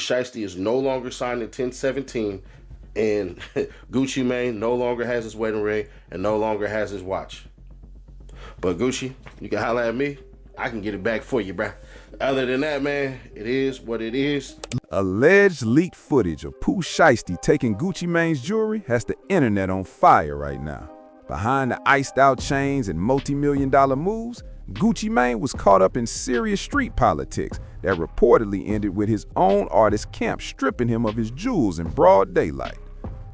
Shiesty is no longer signed in 1017, and Gucci Mane no longer has his wedding ring and no longer has his watch. But Gucci, you can holler at me. I can get it back for you, bruh. Other than that, man, it is what it is. Alleged leaked footage of Pooh Shiesty taking Gucci Mane's jewelry has the internet on fire right now. Behind the iced-out chains and multi-million-dollar moves, Gucci Mane was caught up in serious street politics that reportedly ended with his own artist camp stripping him of his jewels in broad daylight.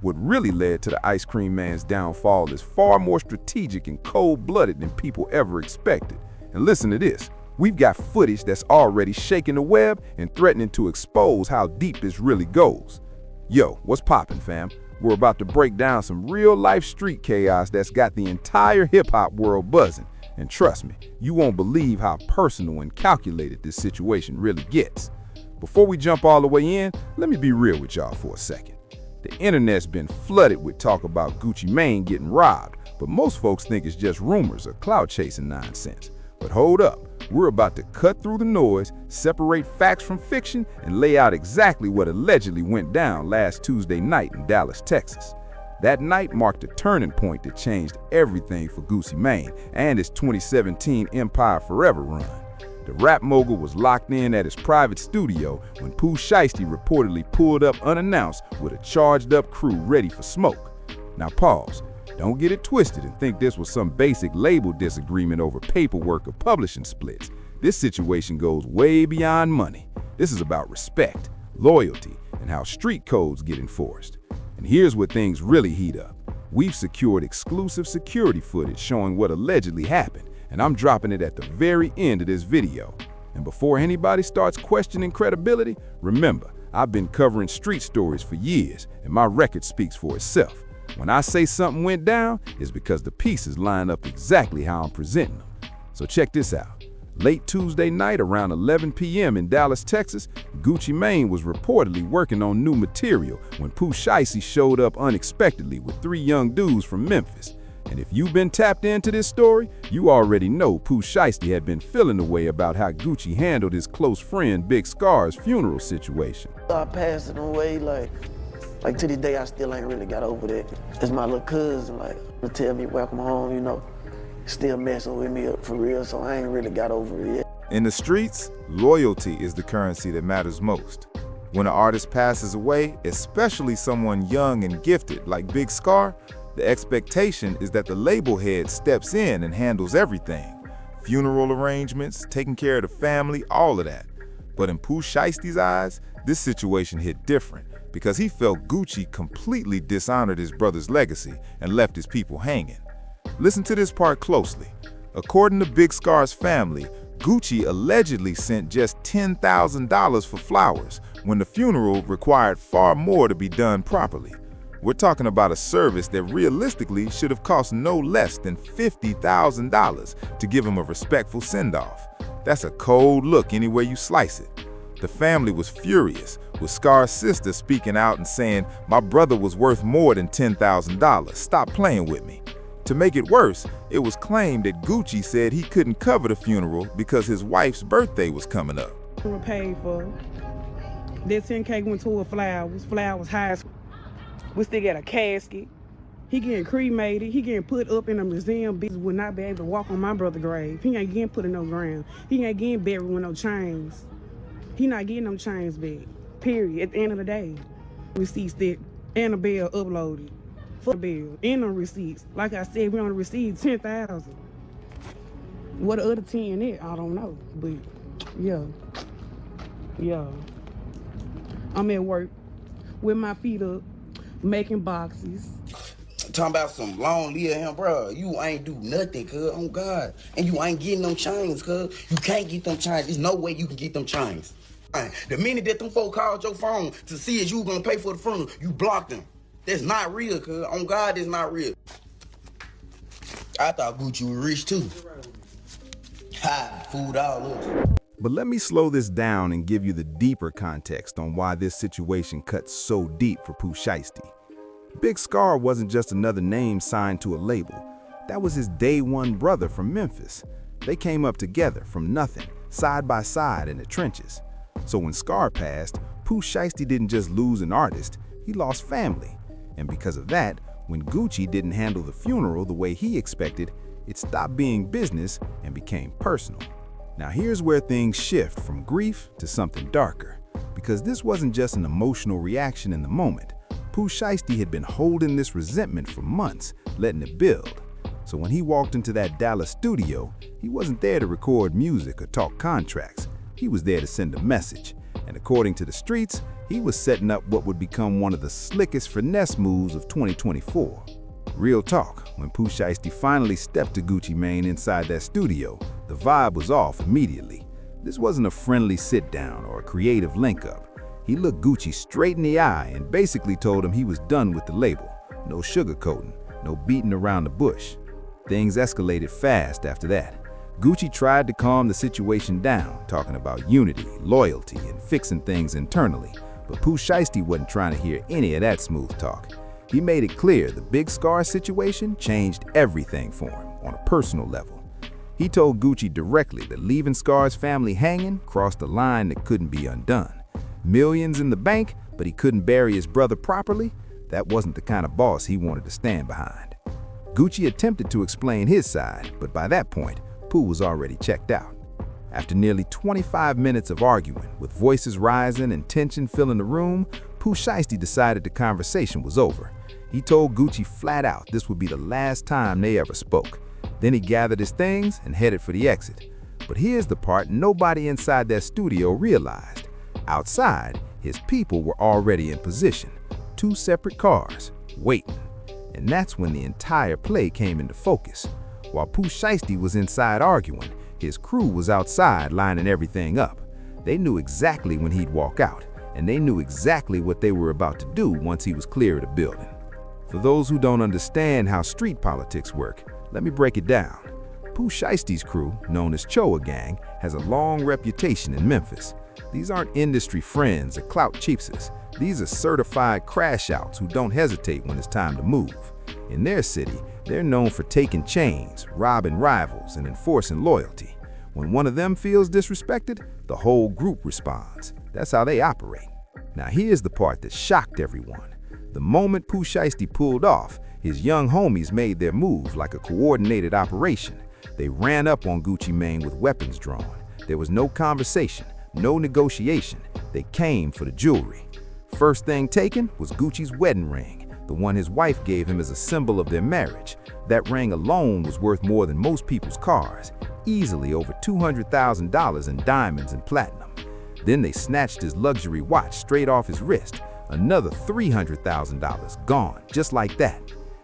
What really led to the Ice Cream Man's downfall is far more strategic and cold-blooded than people ever expected. And listen to this. We've got footage that's already shaking the web and threatening to expose how deep this really goes. Yo, what's poppin', fam? We're about to break down some real-life street chaos that's got the entire hip-hop world buzzing. And trust me, you won't believe how personal and calculated this situation really gets. Before we jump all the way in, let me be real with y'all for a second. The internet's been flooded with talk about Gucci Mane getting robbed, but most folks think it's just rumors or cloud-chasing nonsense. But hold up, we're about to cut through the noise, separate facts from fiction, and lay out exactly what allegedly went down last Tuesday night in Dallas, Texas. That night marked a turning point that changed everything for Gucci Mane and his 2017 Empire Forever run. The rap mogul was locked in at his private studio when Pooh Shiesty reportedly pulled up unannounced with a charged-up crew ready for smoke. Now pause. Don't get it twisted and think this was some basic label disagreement over paperwork or publishing splits. This situation goes way beyond money. This is about respect, loyalty, and how street codes get enforced. And here's where things really heat up. We've secured exclusive security footage showing what allegedly happened, and I'm dropping it at the very end of this video. And before anybody starts questioning credibility, remember, I've been covering street stories for years, and my record speaks for itself. When I say something went down, it's because the pieces line up exactly how I'm presenting them. So check this out. Late Tuesday night around 11 p.m. in Dallas, Texas, Gucci Mane was reportedly working on new material when Pooh Shiesty showed up unexpectedly with 3 young dudes from Memphis. And if you've been tapped into this story, you already know Pooh Shiesty had been feeling the way about how Gucci handled his close friend Big Scar's funeral situation. I passed it away, like to this day I still ain't really got over that. It's my little cousin, to tell me welcome home, you know. Still messing with me for real, so I ain't really got over it yet. In the streets, loyalty is the currency that matters most. When an artist passes away, especially someone young and gifted like Big Scar, the expectation is that the label head steps in and handles everything. Funeral arrangements, taking care of the family, all of that. But in Pooh Shiesty's eyes, this situation hit different because he felt Gucci completely dishonored his brother's legacy and left his people hanging. Listen to this part closely. According to Big Scar's family, Gucci allegedly sent just $10,000 for flowers when the funeral required far more to be done properly. We're talking about a service that realistically should have cost no less than $50,000 to give him a respectful send-off. That's a cold look any way you slice it. The family was furious, with Scar's sister speaking out and saying, "My brother was worth more than $10,000. Stop playing with me." To make it worse, it was claimed that Gucci said he couldn't cover the funeral because his wife's birthday was coming up. We were paid for. That 10K went to flowers high. We still got a casket. He getting cremated. He getting put up in a museum. Bitches would not be able to walk on my brother's grave. He ain't getting put in no ground. He ain't getting buried with no chains. He not getting them chains back. Period. At the end of the day. Receipts that and a bill uploaded. For the bill. And no receipts. Like I said, we only received 10,000. What the other 10 is, I don't know. But yeah. I'm at work with my feet up, making boxes. Talking about some long live him, bro. You ain't do nothing, cuz, on God. And you ain't getting them chains, cuz. You can't get them chains. There's no way you can get them chains. The minute that them folk called your phone to see if you gonna pay for the funeral, you blocked them. That's not real, cuz. On God, that's not real. I thought Gucci was rich, too. Ha, food all up. But let me slow this down and give you the deeper context on why this situation cuts so deep for Pooh Shiesty. Big Scar wasn't just another name signed to a label. That was his day one brother from Memphis. They came up together from nothing, side by side in the trenches. So when Scar passed, Pooh Shiesty didn't just lose an artist, he lost family. And because of that, when Gucci didn't handle the funeral the way he expected, it stopped being business and became personal. Now here's where things shift from grief to something darker, because this wasn't just an emotional reaction in the moment. Pooh Shiesty had been holding this resentment for months, letting it build. So when he walked into that Dallas studio, he wasn't there to record music or talk contracts. He was there to send a message. And according to the streets, he was setting up what would become one of the slickest finesse moves of 2024. Real talk, when Pooh Shiesty finally stepped to Gucci Mane inside that studio, the vibe was off immediately. This wasn't a friendly sit-down or a creative link-up. He looked Gucci straight in the eye and basically told him he was done with the label. No sugarcoating, no beating around the bush. Things escalated fast after that. Gucci tried to calm the situation down, talking about unity, loyalty, and fixing things internally. But Pooh Shiesty wasn't trying to hear any of that smooth talk. He made it clear the Big Scar situation changed everything for him on a personal level. He told Gucci directly that leaving Scar's family hanging crossed a line that couldn't be undone. Millions in the bank, but he couldn't bury his brother properly? That wasn't the kind of boss he wanted to stand behind. Gucci attempted to explain his side, but by that point, Pooh was already checked out. After nearly 25 minutes of arguing, with voices rising and tension filling the room, Pooh Shiesty decided the conversation was over. He told Gucci flat out this would be the last time they ever spoke. Then he gathered his things and headed for the exit. But here's the part nobody inside that studio realized. Outside, his people were already in position. 2 separate cars, waiting. And that's when the entire play came into focus. While Pooh Shiesty was inside arguing, his crew was outside lining everything up. They knew exactly when he'd walk out, and they knew exactly what they were about to do once he was clear of the building. For those who don't understand how street politics work, let me break it down. Pooh Shiesty's crew, known as Choa Gang, has a long reputation in Memphis. These aren't industry friends or clout cheapses. These are certified crash outs who don't hesitate when it's time to move. In their city, they're known for taking chains, robbing rivals, and enforcing loyalty. When one of them feels disrespected, the whole group responds. That's how they operate. Now here's the part that shocked everyone. The moment Pooh Shiesty pulled off, his young homies made their move like a coordinated operation. They ran up on Gucci Mane with weapons drawn. There was no conversation, no negotiation. They came for the jewelry. First thing taken was Gucci's wedding ring, the one his wife gave him as a symbol of their marriage. That ring alone was worth more than most people's cars, easily over $200,000 in diamonds and platinum. Then they snatched his luxury watch straight off his wrist, another $300,000 gone, just like that.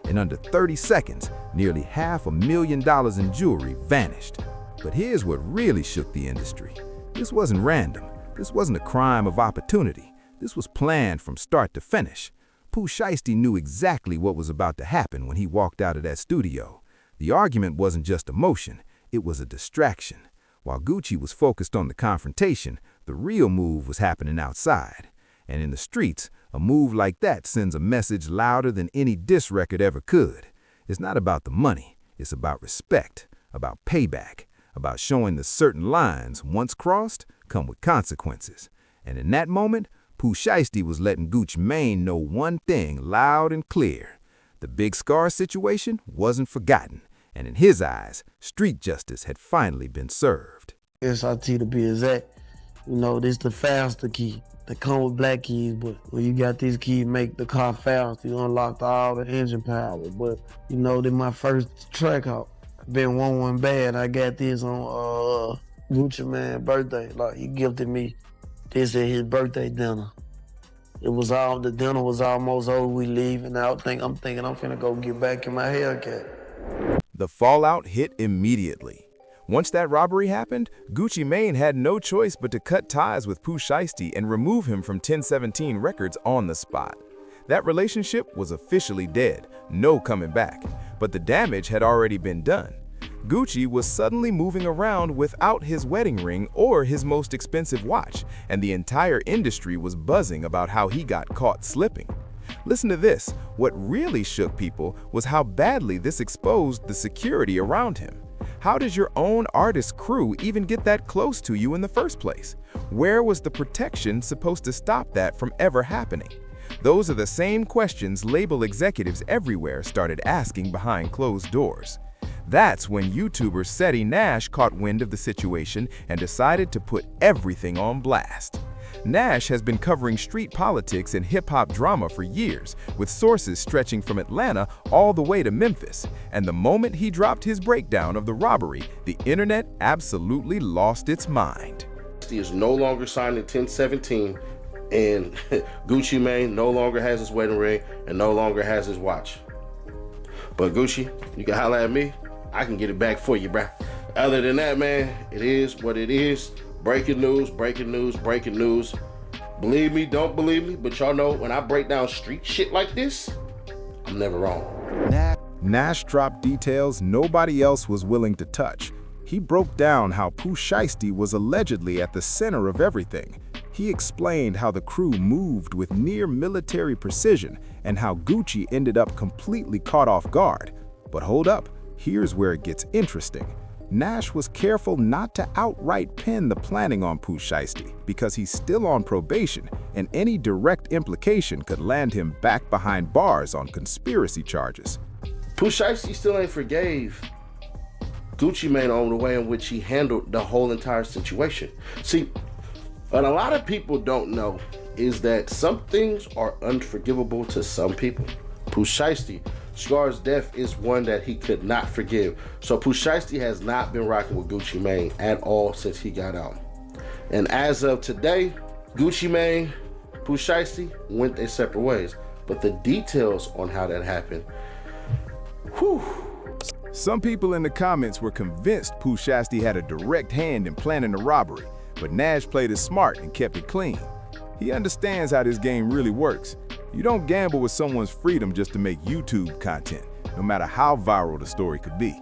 In under 30 seconds, nearly $500,000 in jewelry vanished. But here's what really shook the industry. This wasn't random. This wasn't a crime of opportunity. This was planned from start to finish. Pooh Shiesty knew exactly what was about to happen when he walked out of that studio. The argument wasn't just emotion, it was a distraction. While Gucci was focused on the confrontation, the real move was happening outside. And in the streets, a move like that sends a message louder than any diss record ever could. It's not about the money, it's about respect, about payback, about showing that certain lines, once crossed, come with consequences. And in that moment, Pooh Shiesty was letting Gucci Mane know one thing loud and clear. The Big Scar situation wasn't forgotten, and in his eyes, street justice had finally been served. SIT to be exact, you know, this the faster key. They come with black keys, but when you got these keys, make the car fast, you unlock all the engine power. But, you know, this my first track out. Been one bad. I got this on Gucci Mane's birthday. Like, he gifted me this at his birthday dinner. The dinner was almost over, we leaving out. I'm thinking I'm finna go get back in my Hellcat. The fallout hit immediately. Once that robbery happened, Gucci Mane had no choice but to cut ties with Pooh Shiesty and remove him from 1017 Records on the spot. That relationship was officially dead, no coming back, but the damage had already been done. Gucci was suddenly moving around without his wedding ring or his most expensive watch, and the entire industry was buzzing about how he got caught slipping. Listen to this. What really shook people was how badly this exposed the security around him. How does your own artist crew even get that close to you in the first place? Where was the protection supposed to stop that from ever happening? Those are the same questions label executives everywhere started asking behind closed doors. That's when YouTuber Seti Nash caught wind of the situation and decided to put everything on blast. Nash has been covering street politics and hip-hop drama for years, with sources stretching from Atlanta all the way to Memphis. And the moment he dropped his breakdown of the robbery, the internet absolutely lost its mind. He is no longer signed in 1017, and Gucci Mane no longer has his wedding ring and no longer has his watch. But Gucci, you can holler at me. I can get it back for you, bruh. Other than that, man, it is what it is. Breaking news, breaking news, breaking news. Believe me, don't believe me, but y'all know when I break down street shit like this, I'm never wrong. Nash dropped details nobody else was willing to touch. He broke down how Pooh Shiesty was allegedly at the center of everything. He explained how the crew moved with near military precision and how Gucci ended up completely caught off guard. But hold up, here's where it gets interesting. Nash was careful not to outright pin the planning on Pooh Shiesty because he's still on probation, and any direct implication could land him back behind bars on conspiracy charges. Pooh Shiesty still ain't forgave Gucci Mane on the way in which he handled the whole entire situation. See, what a lot of people don't know is that some things are unforgivable to some people. Pooh Shiesty, Scar's death is one that he could not forgive. So Pooh Shiesty has not been rocking with Gucci Mane at all since he got out. And as of today, Gucci Mane, Pooh Shiesty went their separate ways. But the details on how that happened, whew. Some people in the comments were convinced Pooh Shiesty had a direct hand in planning the robbery, but Nash played it smart and kept it clean. He understands how this game really works. You don't gamble with someone's freedom just to make YouTube content, no matter how viral the story could be.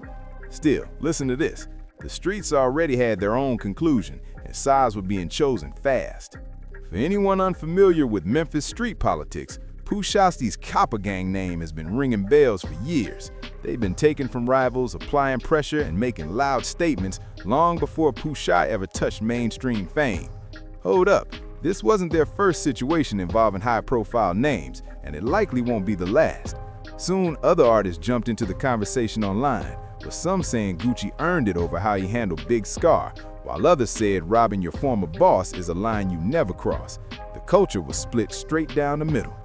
Still, listen to this. The streets already had their own conclusion, and sides were being chosen fast. For anyone unfamiliar with Memphis street politics, Pooh Shiesty's Copper Gang name has been ringing bells for years. They've been taken from rivals, applying pressure, and making loud statements long before Pooh Shy ever touched mainstream fame. Hold up. This wasn't their first situation involving high-profile names, and it likely won't be the last. Soon, other artists jumped into the conversation online, with some saying Gucci earned it over how he handled Big Scar, while others said robbing your former boss is a line you never cross. The culture was split straight down the middle.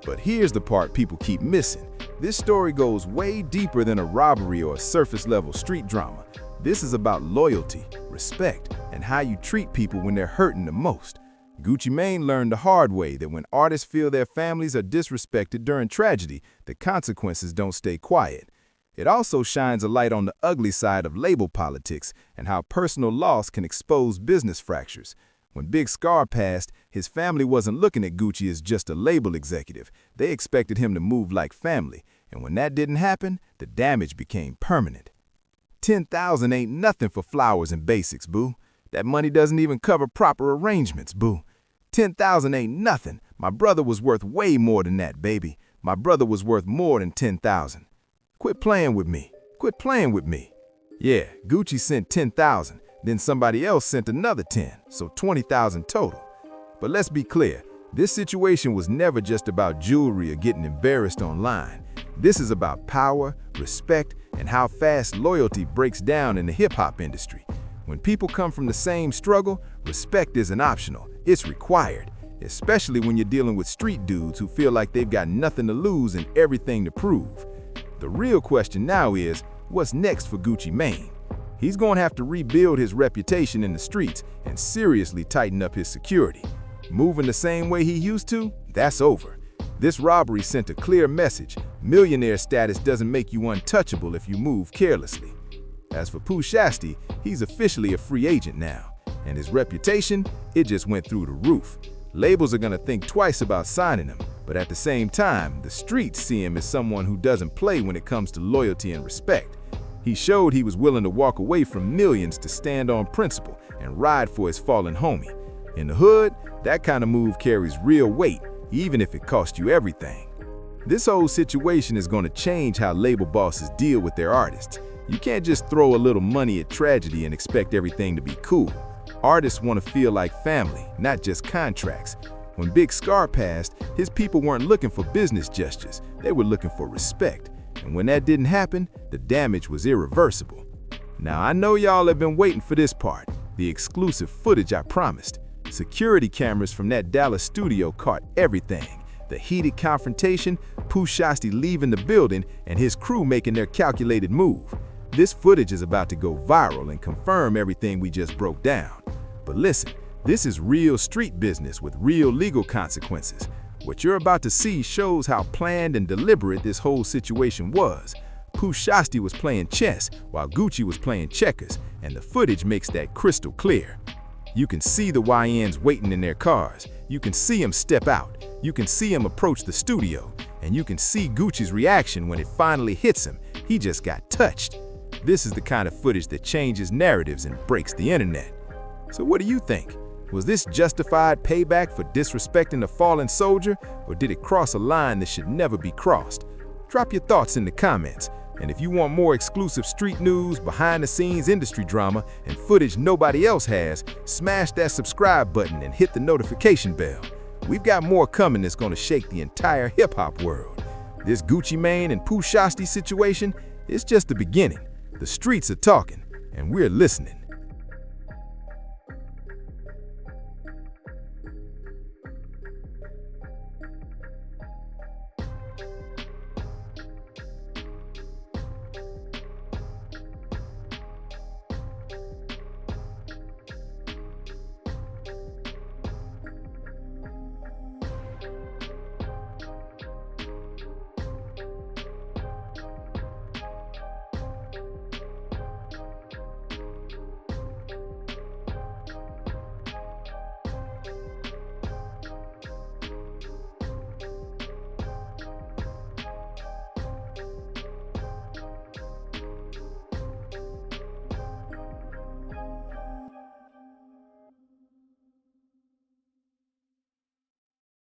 But here's the part people keep missing. This story goes way deeper than a robbery or a surface-level street drama. This is about loyalty, respect, and how you treat people when they're hurting the most. Gucci Mane learned the hard way that when artists feel their families are disrespected during tragedy, the consequences don't stay quiet. It also shines a light on the ugly side of label politics and how personal loss can expose business fractures. When Big Scar passed, his family wasn't looking at Gucci as just a label executive. They expected him to move like family, and when that didn't happen, the damage became permanent. $10,000 ain't nothing for flowers and basics, boo. That money doesn't even cover proper arrangements, boo. $10,000 ain't nothing. My brother was worth way more than that, baby. My brother was worth more than $10,000. Quit playing with me. Quit playing with me. Yeah, Gucci sent $10,000. Then somebody else sent another 10, so $20,000 total. But let's be clear, this situation was never just about jewelry or getting embarrassed online. This is about power, respect, and how fast loyalty breaks down in the hip-hop industry. When people come from the same struggle, respect isn't optional, it's required, especially when you're dealing with street dudes who feel like they've got nothing to lose and everything to prove. The real question now is, what's next for Gucci Mane? He's going to have to rebuild his reputation in the streets and seriously tighten up his security. Moving the same way he used to, that's over. This robbery sent a clear message. Millionaire status doesn't make you untouchable if you move carelessly. As for Pooh Shiesty, he's officially a free agent now, and his reputation, it just went through the roof. Labels are gonna think twice about signing him, but at the same time, the streets see him as someone who doesn't play when it comes to loyalty and respect. He showed he was willing to walk away from millions to stand on principle and ride for his fallen homie. In the hood, that kind of move carries real weight, even if it cost you everything. This whole situation is going to change how label bosses deal with their artists. You can't just throw a little money at tragedy and expect everything to be cool. Artists want to feel like family, not just contracts. When Big Scar passed, his people weren't looking for business gestures, they were looking for respect. And when that didn't happen, the damage was irreversible. Now I know y'all have been waiting for this part, the exclusive footage I promised. Security cameras from that Dallas studio caught everything. The heated confrontation, Pooh Shiesty leaving the building, and his crew making their calculated move. This footage is about to go viral and confirm everything we just broke down. But listen, this is real street business with real legal consequences. What you're about to see shows how planned and deliberate this whole situation was. Pooh Shiesty was playing chess while Gucci was playing checkers, and the footage makes that crystal clear. You can see the YNs waiting in their cars. You can see them step out. You can see him approach the studio. And you can see Gucci's reaction when it finally hits him. He just got touched. This is the kind of footage that changes narratives and breaks the internet. So what do you think? Was this justified payback for disrespecting a fallen soldier, or did it cross a line that should never be crossed? Drop your thoughts in the comments. And if you want more exclusive street news, behind-the-scenes industry drama, and footage nobody else has, smash that subscribe button and hit the notification bell. We've got more coming that's going to shake the entire hip-hop world. This Gucci Mane and Pooh Shiesty situation is just the beginning. The streets are talking, and we're listening.